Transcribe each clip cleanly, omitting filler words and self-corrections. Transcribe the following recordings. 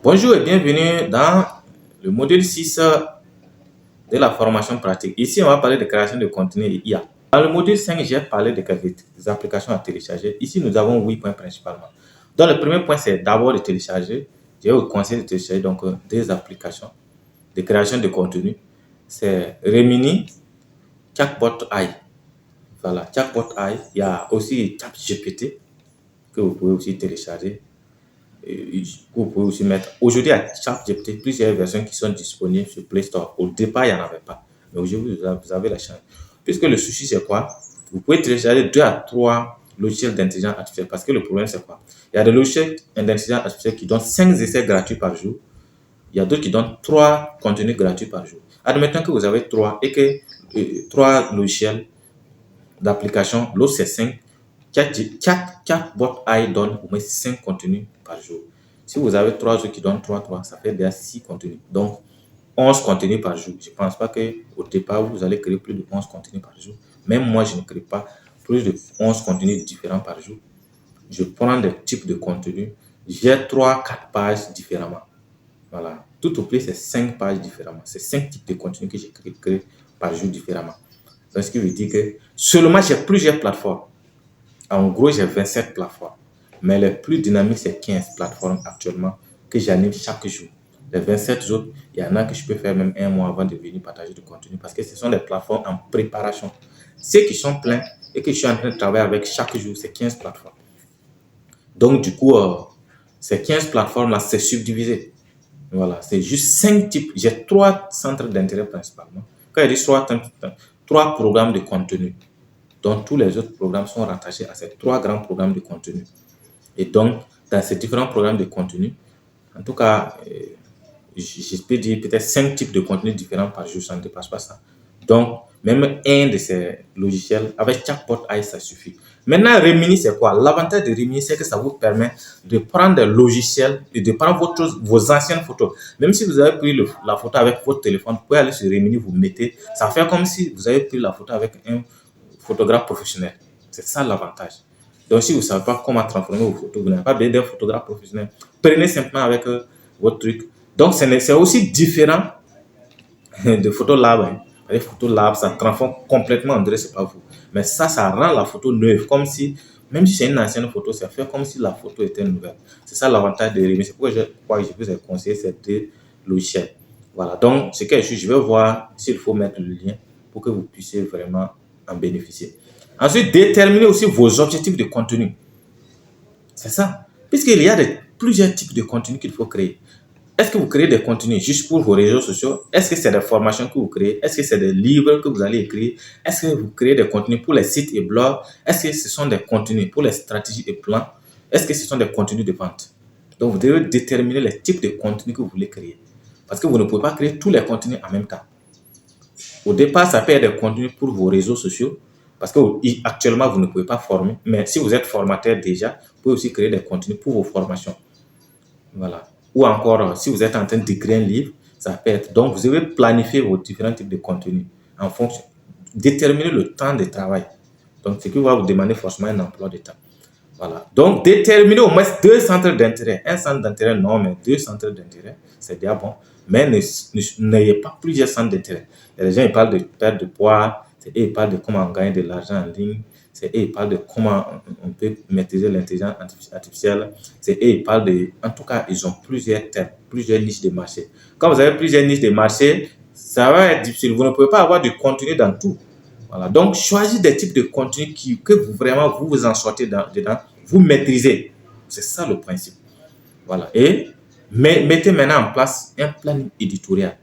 Bonjour et bienvenue dans le module 6 de la formation pratique. Ici, on va parler de création de contenu et IA. Dans le module 5, j'ai parlé de quelques applications à télécharger. Ici, nous avons 8 points principalement. Donc, le premier point, c'est d'abord de télécharger. Je vous conseille de télécharger donc, des applications de création de contenu. C'est Remini, Chatbot AI. Voilà, Chatbot AI. Il y a aussi ChatGPT que vous pouvez aussi télécharger. Vous pouvez aussi mettre. Aujourd'hui, à ChatGPT, plusieurs versions qui sont disponibles sur Play Store. Au départ, il n'y en avait pas. Mais aujourd'hui, vous avez la chance. Puisque le souci, c'est quoi? Vous pouvez télécharger 2 à 3 logiciels d'intelligence artificielle. Parce que le problème, c'est quoi? Il y a des logiciels d'intelligence artificielle qui donnent 5 essais gratuits par jour. Il y a d'autres qui donnent 3 contenus gratuits par jour. Admettons que vous avez 3 et que 3 logiciels d'application, l'autre c'est 5. Chatbot AI donne au moins 5 contenus par jour. Si vous avez 3 autres qui donnent 3, ça fait déjà 6 contenus. Donc, 11 contenus par jour. Je ne pense pas qu'au départ, vous allez créer plus de 11 contenus par jour. Même moi, je ne crée pas plus de 11 contenus différents par jour. Je prends des types de contenus. J'ai 3-4 pages différemment. Voilà. Tout au plus, c'est 5 pages différemment. C'est 5 types de contenus que j'ai créé par jour différemment. Donc, ce qui veut dire que seulement j'ai plusieurs plateformes. En gros, j'ai 27 plateformes. Mais les plus dynamiques, c'est 15 plateformes actuellement que j'anime chaque jour. Les 27 autres, il y en a que je peux faire même un mois avant de venir partager du contenu parce que ce sont des plateformes en préparation. Ceux qui sont pleins et que je suis en train de travailler avec chaque jour, c'est 15 plateformes. Donc, du coup, ces 15 plateformes-là, c'est subdivisé. Voilà, c'est juste 5 types. J'ai 3 centres d'intérêt principalement. Quand je dis 3 programmes de contenu. Donc, tous les autres programmes sont rattachés à ces 3 grands programmes de contenu. Et donc, dans ces différents programmes de contenu, en tout cas, je peux dire peut-être 5 types de contenus différents par jour, ça ne dépasse pas ça. Donc, même un de ces logiciels, avec Chatbot AI, ça suffit. Maintenant, Remini, c'est quoi? L'avantage de Remini, c'est que ça vous permet de prendre des logiciels et de prendre vos anciennes photos. Même si vous avez pris la photo avec votre téléphone, vous pouvez aller sur Remini, vous mettez. Ça fait comme si vous avez pris la photo avec un photographe professionnel. C'est ça l'avantage. Donc, si vous ne savez pas comment transformer vos photos, vous n'avez pas besoin d'un photographe professionnel. Prenez simplement avec votre truc. Donc, c'est aussi différent de Photolab. Hein. Les Photolab, ça transforme complètement, on dirait que ce n'est pas vous. Mais ça rend la photo neuve, comme si, même si c'est une ancienne photo, ça fait comme si la photo était nouvelle. C'est ça l'avantage de Remini. C'est pourquoi je vous ai conseillé ces 2 logiciels. Voilà, donc, ce que je vais voir s'il faut mettre le lien pour que vous puissiez vraiment en bénéficier. Ensuite, déterminer aussi vos objectifs de contenu. C'est ça. Puisqu'il y a plusieurs types de contenus qu'il faut créer. Est-ce que vous créez des contenus juste pour vos réseaux sociaux? Est-ce que c'est des formations que vous créez? Est-ce que c'est des livres que vous allez écrire? Est-ce que vous créez des contenus pour les sites et blogs? Est-ce que ce sont des contenus pour les stratégies et plans? Est-ce que ce sont des contenus de vente? Donc, vous devez déterminer les types de contenus que vous voulez créer. Parce que vous ne pouvez pas créer tous les contenus en même temps. Au départ, ça peut être des contenus pour vos réseaux sociaux. Parce que actuellement, vous ne pouvez pas former. Mais si vous êtes formateur déjà, vous pouvez aussi créer des contenus pour vos formations. Voilà. Ou encore, si vous êtes en train d'écrire un livre, ça peut être. Donc, vous devez planifier vos différents types de contenus en fonction. Déterminer le temps de travail. Donc, ce qui va vous demander forcément un emploi de temps. Voilà. Donc, déterminer au moins 2 centres d'intérêt. Un centre d'intérêt, non, mais 2 centres d'intérêt, c'est déjà bon. Mais n'ayez pas plusieurs centres d'intérêt. Les gens ils parlent de perte de poids, ils parlent de comment on gagne de l'argent en ligne, ils parlent de comment on peut maîtriser l'intelligence artificielle, ils parlent de... En tout cas, ils ont plusieurs thèmes, plusieurs niches de marché. Quand vous avez plusieurs niches de marché, ça va être difficile. Vous ne pouvez pas avoir du contenu dans tout. Voilà. Donc, choisissez des types de contenus que vous vraiment vous en sortez dedans, vous maîtrisez. C'est ça le principe. Voilà. Et mettez maintenant en place un planning éditorial.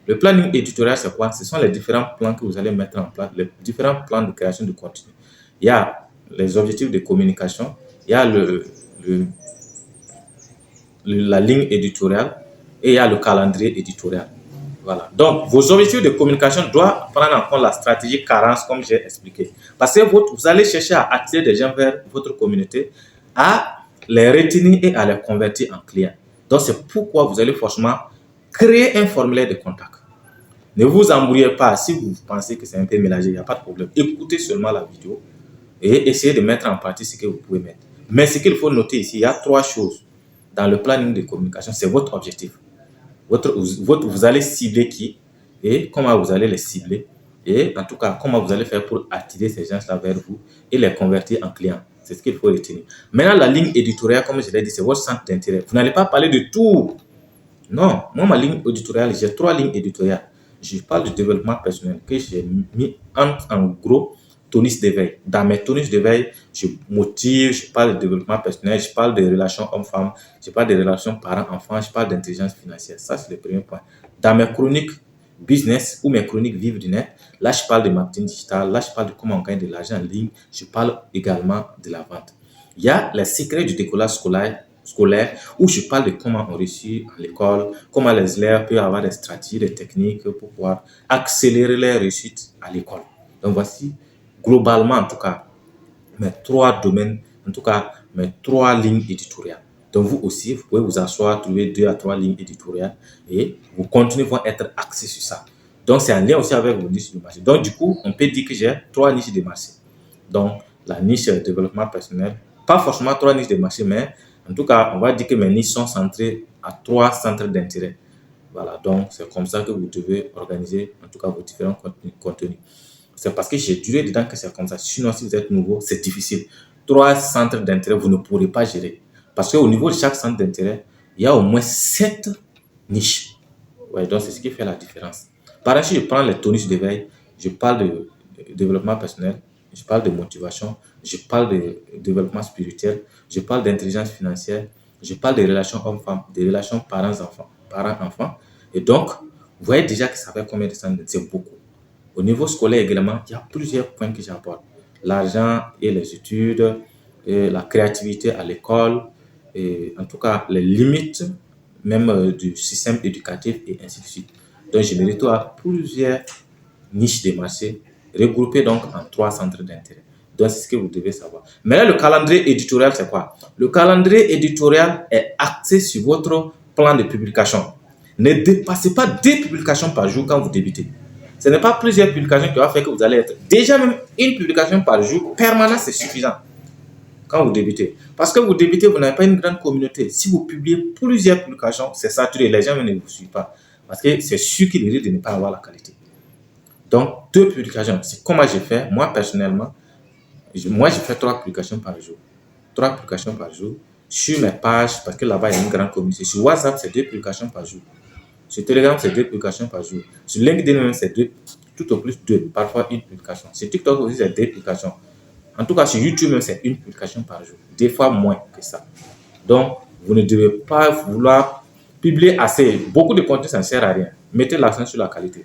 Le planning éditorial, c'est quoi? Ce sont les différents plans que vous allez mettre en place, les différents plans de création de contenu. Il y a les objectifs de communication, il y a la ligne éditoriale et il y a le calendrier éditorial. Voilà. Donc, vos objectifs de communication doivent prendre en compte la stratégie carence, comme j'ai expliqué. Parce que vous allez chercher à attirer des gens vers votre communauté, à les retenir et à les convertir en clients. Donc, c'est pourquoi vous allez forcément créer un formulaire de contact. Ne vous embrouillez pas. Si vous pensez que c'est un peu mélangé, il n'y a pas de problème. Écoutez seulement la vidéo et essayez de mettre en pratique ce que vous pouvez mettre. Mais ce qu'il faut noter ici, il y a 3 choses. dans le planning de communication, c'est votre objectif. Vous allez cibler qui et comment vous allez les cibler et en tout cas, comment vous allez faire pour attirer ces gens-là vers vous et les convertir en clients. C'est ce qu'il faut retenir. Maintenant, la ligne éditoriale, comme je l'ai dit, c'est votre centre d'intérêt. Vous n'allez pas parler de tout. Non, moi, ma ligne éditoriale, j'ai 3 lignes éditoriales. Je parle du développement personnel que j'ai mis en gros tonus d'éveil. Dans mes tonus d'éveil, je motive, je parle de développement personnel, je parle de relations hommes-femmes, je parle de relations parents-enfants, je parle d'intelligence financière. Ça, c'est le premier point. Dans mes chroniques business ou mes chroniques vivre du net, là, je parle de marketing digital, là, je parle de comment on gagne de l'argent en ligne, je parle également de la vente. Il y a les secrets du décollage scolaire où je parle de comment on réussit à l'école, comment les élèves peuvent avoir des stratégies, des techniques pour pouvoir accélérer leur réussite à l'école. Donc voici globalement en tout cas mes 3 domaines, en tout cas mes 3 lignes éditoriales. Donc vous aussi, vous pouvez vous asseoir, trouver 2 à 3 lignes éditoriales et vos contenus vont être axés sur ça. Donc c'est en lien aussi avec vos niches de marché. Donc du coup, on peut dire que j'ai 3 niches de marché. Donc la niche développement personnel, pas forcément 3 niches de marché, mais en tout cas, on va dire que mes niches sont centrées à 3 centres d'intérêt. Voilà, donc c'est comme ça que vous devez organiser en tout cas vos différents contenus. C'est parce que j'ai duré dedans que c'est comme ça. Sinon, si vous êtes nouveau, c'est difficile. 3 centres d'intérêt, vous ne pourrez pas gérer. Parce qu'au niveau de chaque centre d'intérêt, il y a au moins 7 niches. Ouais, donc c'est ce qui fait la différence. Par exemple, si je prends les tonus d'éveil, je parle de développement personnel, je parle de motivation, je parle de développement spirituel, je parle d'intelligence financière, je parle des relations hommes-femmes, des relations parents-enfants. Et donc, vous voyez déjà que ça fait combien de centres? C'est beaucoup. Au niveau scolaire également, il y a plusieurs points que j'apporte. L'argent et les études, et la créativité à l'école, et en tout cas les limites même du système éducatif et ainsi de suite. Donc, je me retrouve à plusieurs niches de marché regroupées donc en 3 centres d'intérêt. Donc, c'est ce que vous devez savoir. Mais là, le calendrier éditorial, c'est quoi? Le calendrier éditorial est axé sur votre plan de publication. Ne dépassez pas 2 publications par jour quand vous débutez. Ce n'est pas plusieurs publications qui vont faire que vous allez être. Déjà, même une publication par jour, permanent, c'est suffisant quand vous débutez. Parce que vous débutez, vous n'avez pas une grande communauté. Si vous publiez plusieurs publications, c'est saturé. Les gens ne vous suivent pas. Parce que c'est sûr qu'il risque de ne pas avoir la qualité. Donc, 2 publications. C'est comment j'ai fait. Moi, personnellement, je fais 3 publications par jour. 3 publications par jour. Sur mes pages, parce que là-bas, il y a une grande communauté. Sur WhatsApp, c'est 2 publications par jour. Sur Telegram, c'est 2 publications par jour. Sur LinkedIn, même, c'est 2, tout au plus 2, parfois 1 publication. Sur TikTok aussi, c'est 2 publications. En tout cas, sur YouTube, même, c'est 1 publication par jour. Des fois moins que ça. Donc, vous ne devez pas vouloir publier assez. Beaucoup de contenu, ça ne sert à rien. Mettez l'accent sur la qualité.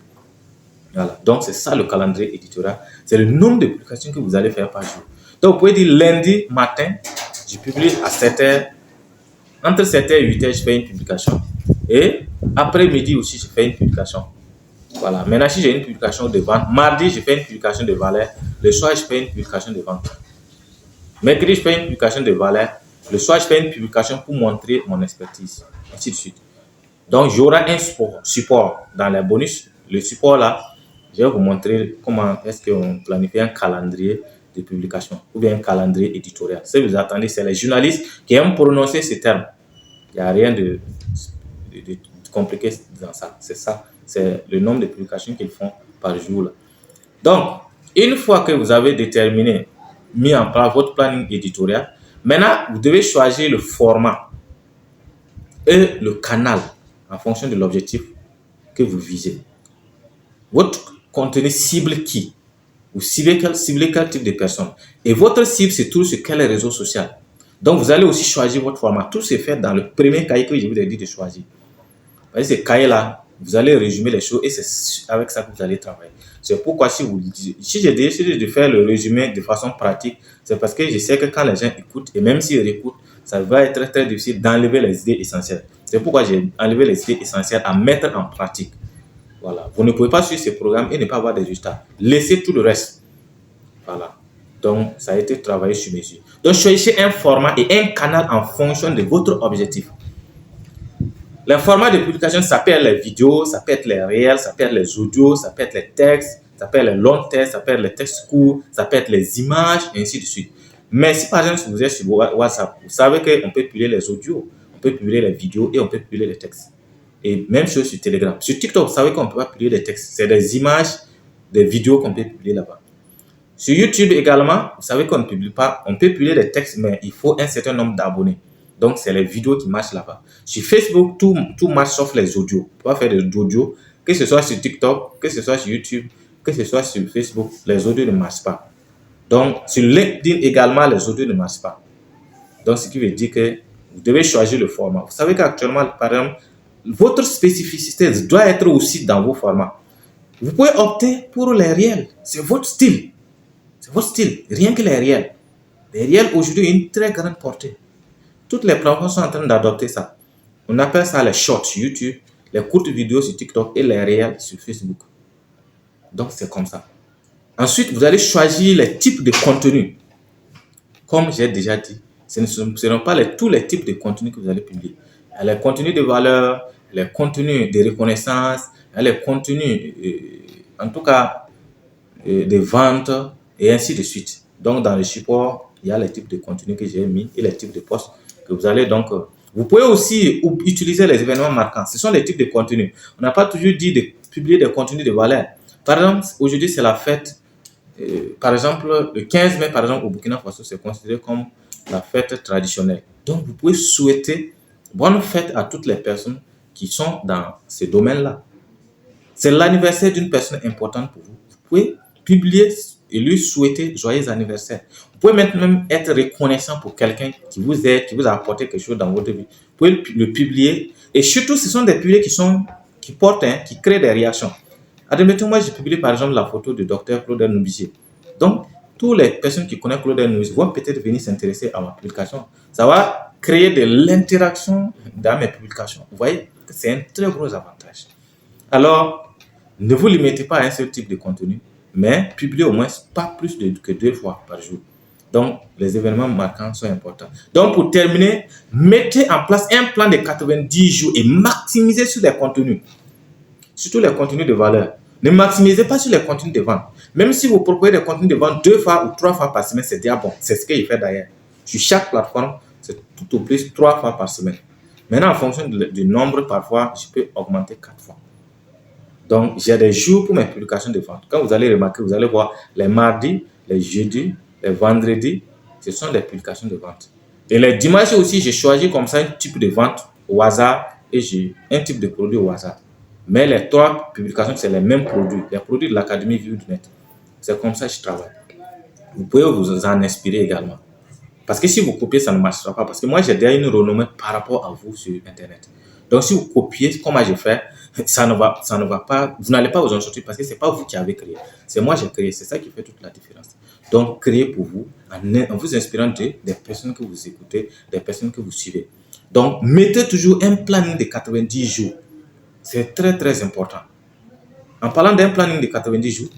Voilà. Donc, c'est ça le calendrier éditorial. C'est le nombre de publications que vous allez faire par jour. Donc, vous pouvez dire lundi matin, je publie à 7h. Entre 7h et 8h, je fais une publication. Et après-midi aussi, je fais une publication. Voilà. Maintenant, si j'ai une publication de vente, mardi, je fais une publication de valeur. Le soir, je fais une publication de vente. Mercredi, je fais une publication de valeur. Le soir, je fais une publication pour montrer mon expertise. Ainsi de suite. Donc, j'aurai un support dans les bonus. Le support là, je vais vous montrer comment est-ce qu'on planifie un calendrier de publication ou bien un calendrier éditorial. Si vous attendez, c'est les journalistes qui aiment prononcer ces termes. Il n'y a rien de compliqué dans ça. C'est ça. C'est le nombre de publications qu'ils font par jour. Là. Donc, une fois que vous avez déterminé, mis en place votre planning éditorial, maintenant, vous devez choisir le format et le canal en fonction de l'objectif que vous visez. Votre contenu cible qui? Vous ciblez quel type de personne? Et votre cible se trouve sur quel réseau social? Donc, vous allez aussi choisir votre format. Tout se fait dans le premier cahier que je vous ai dit de choisir. Vous voyez, ce cahier-là, vous allez résumer les choses et c'est avec ça que vous allez travailler. C'est pourquoi si j'ai décidé de faire le résumé de façon pratique, c'est parce que je sais que quand les gens écoutent, et même s'ils écoutent, ça va être très difficile d'enlever les idées essentielles. C'est pourquoi j'ai enlevé les idées essentielles à mettre en pratique. Voilà. Vous ne pouvez pas suivre ce programme et ne pas avoir des résultats. Laissez tout le reste. Voilà. Donc, ça a été travaillé sur mesure. Donc, choisissez un format et un canal en fonction de votre objectif. Les formats de publication, ça peut être les vidéos, ça peut être les réels, ça peut être les audios, ça peut être les textes, ça peut être les longs textes, ça peut être les textes courts, ça peut être les images, et ainsi de suite. Mais si par exemple, vous êtes sur WhatsApp, vous savez qu'on peut publier les audios, on on peut publier les vidéos et on peut publier les textes. Et même chose sur Telegram. Sur TikTok, vous savez qu'on ne peut pas publier des textes. C'est des images, des vidéos qu'on peut publier là-bas. Sur YouTube également, vous savez qu'on ne publie pas. On peut publier des textes, mais il faut un certain nombre d'abonnés. Donc, c'est les vidéos qui marchent là-bas. Sur Facebook, tout marche sauf les audios. On peut faire des audios, que ce soit sur TikTok, que ce soit sur YouTube, que ce soit sur Facebook, les audios ne marchent pas. Donc, sur LinkedIn également, les audios ne marchent pas. Donc, ce qui veut dire que vous devez choisir le format. Vous savez qu'actuellement, par exemple, votre spécificité doit être aussi dans vos formats. Vous pouvez opter pour les réels. C'est votre style. C'est votre style. Rien que les réels. Les réels aujourd'hui ont une très grande portée. Toutes les plateformes sont en train d'adopter ça. On appelle ça les shorts sur YouTube, les courtes vidéos sur TikTok et les réels sur Facebook. Donc, c'est comme ça. Ensuite, vous allez choisir les types de contenus. Comme j'ai déjà dit, ce ne seront pas tous les types de contenus que vous allez publier. Il y a les contenus de valeur, les contenus de reconnaissance, il y a les contenus, en tout cas, de vente et ainsi de suite. Donc, dans le support, il y a les types de contenus que j'ai mis et les types de posts que vous allez donc... Vous pouvez aussi utiliser les événements marquants. Ce sont les types de contenus. On n'a pas toujours dit de publier des contenus de valeur. Par exemple, aujourd'hui, c'est la fête. Par exemple, le 15 mai, par exemple, au Burkina Faso, c'est considéré comme la fête traditionnelle. Donc, vous pouvez souhaiter bonne fête à toutes les personnes qui sont dans ces domaines-là. C'est l'anniversaire d'une personne importante pour vous. Vous pouvez publier et lui souhaiter joyeux anniversaire. Vous pouvez même être reconnaissant pour quelqu'un qui vous aide, qui vous a apporté quelque chose dans votre vie. Vous pouvez le publier. Et surtout, ce sont des publiés qui portent, qui créent des réactions. Admettons, moi, j'ai publié par exemple la photo du docteur Claudel Noubissier. Donc, toutes les personnes qui connaissent Claudel Noubissier vont peut-être venir s'intéresser à ma publication. Ça va créer de l'interaction dans mes publications. Vous voyez, c'est un très gros avantage. Alors, ne vous limitez pas à un seul type de contenu, mais publiez au moins pas plus que 2 fois par jour. Donc, les événements marquants sont importants. Donc, pour terminer, mettez en place un plan de 90 jours et maximisez sur les contenus. Surtout les contenus de valeur. Ne maximisez pas sur les contenus de vente. Même si vous proposez des contenus de vente 2 fois ou 3 fois par semaine, c'est déjà bon. C'est ce qu'il fait d'ailleurs. Sur chaque plateforme, c'est tout au plus 3 fois par semaine. Maintenant, en fonction du nombre, parfois, je peux augmenter 4 fois. Donc, j'ai des jours pour mes publications de vente. Quand vous allez remarquer, vous allez voir les mardis, les jeudis, les vendredis, ce sont des publications de vente. Et les dimanches aussi, j'ai choisi comme ça un type de vente au hasard et j'ai un type de produit au hasard. Mais les 3 publications, c'est les mêmes produits, les produits de l'Académie Vue du Net. C'est comme ça que je travaille. Vous pouvez vous en inspirer également. Parce que si vous copiez, ça ne marchera pas. Parce que moi, j'ai déjà une renommée par rapport à vous sur Internet. Donc, si vous copiez comme j'ai fait, ça ne va pas, vous n'allez pas vous en sortir parce que ce n'est pas vous qui avez créé. C'est moi qui j'ai créé. C'est ça qui fait toute la différence. Donc, créez pour vous en vous inspirant des personnes que vous écoutez, des personnes que vous suivez. Donc, mettez toujours un planning de 90 jours. C'est très, très important. En parlant d'un planning de 90 jours,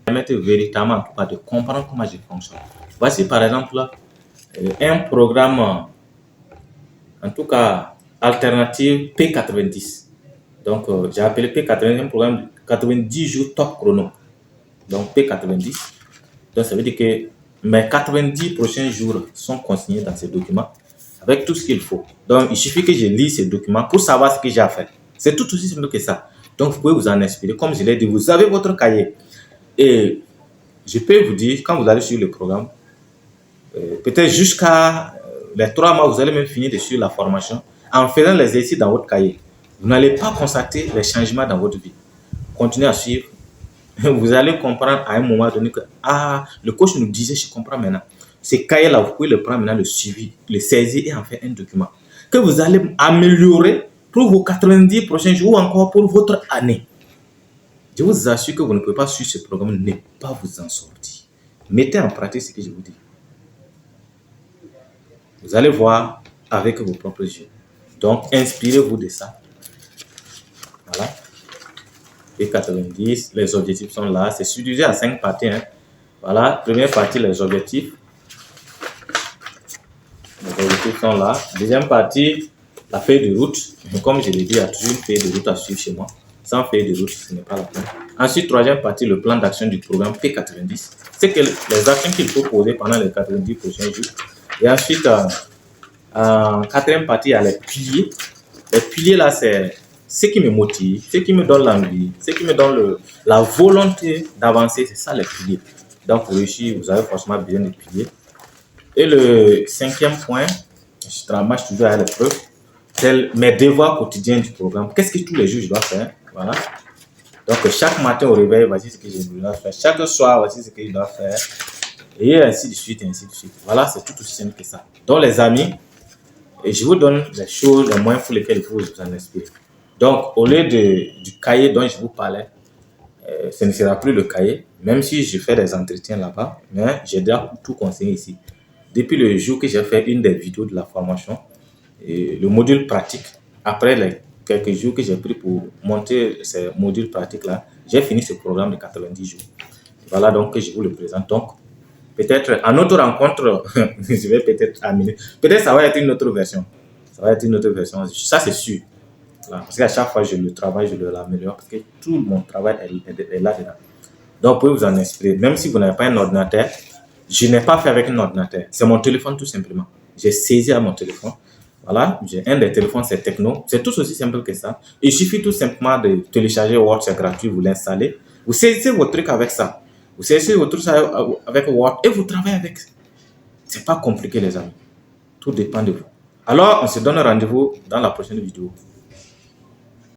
permettez véritablement en tout cas de comprendre comment je fonctionne. Voici par exemple un programme, en tout cas alternative P90. Donc j'ai appelé P90 un programme de 90 jours top chrono. Donc P90. Donc ça veut dire que mes 90 prochains jours sont consignés dans ces documents avec tout ce qu'il faut. Donc il suffit que je lise ces documents pour savoir ce que j'ai à faire. C'est tout aussi simple que ça. Donc vous pouvez vous en inspirer. Comme je l'ai dit, vous avez votre cahier. Et je peux vous dire, quand vous allez sur le programme, peut-être jusqu'à les 3 mois, vous allez même finir de suivre la formation en faisant les exercices dans votre cahier. Vous n'allez pas constater les changements dans votre vie. Continuez à suivre. Vous allez comprendre à un moment donné que le coach nous disait, je comprends maintenant. Ces cahiers-là, vous pouvez le prendre maintenant, le suivre, le saisir et en faire un document que vous allez améliorer pour vos 90 prochains jours ou encore pour votre année. Je vous assure que vous ne pouvez pas suivre ce programme, ne pas vous en sortir. Mettez en pratique ce que je vous dis. Vous allez voir avec vos propres yeux. Donc, inspirez-vous de ça. Voilà. Et 90, les objectifs sont là. C'est subdivisé à 5 parties. Voilà, première partie, les objectifs. Les objectifs sont là. Deuxième partie, la feuille de route. Comme je l'ai dit, il y a toujours une feuille de route à suivre chez moi. Sans feuille de route, ce n'est pas la peine. Ensuite, troisième partie, le plan d'action du programme P90. C'est que les actions qu'il faut poser pendant les 90 prochains jours. Et ensuite, En quatrième partie, il y a les piliers. Les piliers là, c'est ce qui me motive, ce qui me donne l'envie, ce qui me donne la volonté d'avancer. C'est ça les piliers. Donc pour réussir, vous avez forcément besoin de piliers. Et le cinquième point, je travaille toujours à l'épreuve, c'est mes devoirs quotidiens du programme. Qu'est-ce que tous les jours je dois faire? Voilà. Donc chaque matin au réveil, voici ce que je dois faire. Chaque soir, voici ce que je dois faire. Et ainsi de suite, et ainsi de suite. Voilà, c'est tout aussi simple que ça. Donc les amis, et je vous donne les choses, les moyens pour lesquels il faut vous en inspirer. Donc, au lieu du cahier dont je vous parlais, ce ne sera plus le cahier, même si je fais des entretiens là-bas, mais j'ai déjà tout conseillé ici. Depuis le jour que j'ai fait une des vidéos de la formation, et le module pratique, après les quelques jours que j'ai pris pour monter ces modules pratiques-là, j'ai fini ce programme de 90 jours. Voilà donc que je vous le présente. Donc, peut-être à notre rencontre, je vais peut-être amener. Peut-être ça va être une autre version. Ça va être une autre version. Ça, c'est sûr. Voilà. Parce qu'à chaque fois, je le travaille, je l'améliore. Parce que tout mon travail est là-dedans. Donc, vous pouvez vous en inspirer. Même si vous n'avez pas un ordinateur, je n'ai pas fait avec un ordinateur. C'est mon téléphone, tout simplement. J'ai saisi à mon téléphone. Voilà. J'ai un des téléphones, c'est Techno. C'est tout aussi simple que ça. Il suffit tout simplement de télécharger Word, c'est gratuit, vous l'installez. Vous saisissez votre truc avec ça. Vous saisissez votre truc avec Word et vous travaillez avec. C'est pas compliqué, les amis. Tout dépend de vous. Alors, on se donne rendez-vous dans la prochaine vidéo.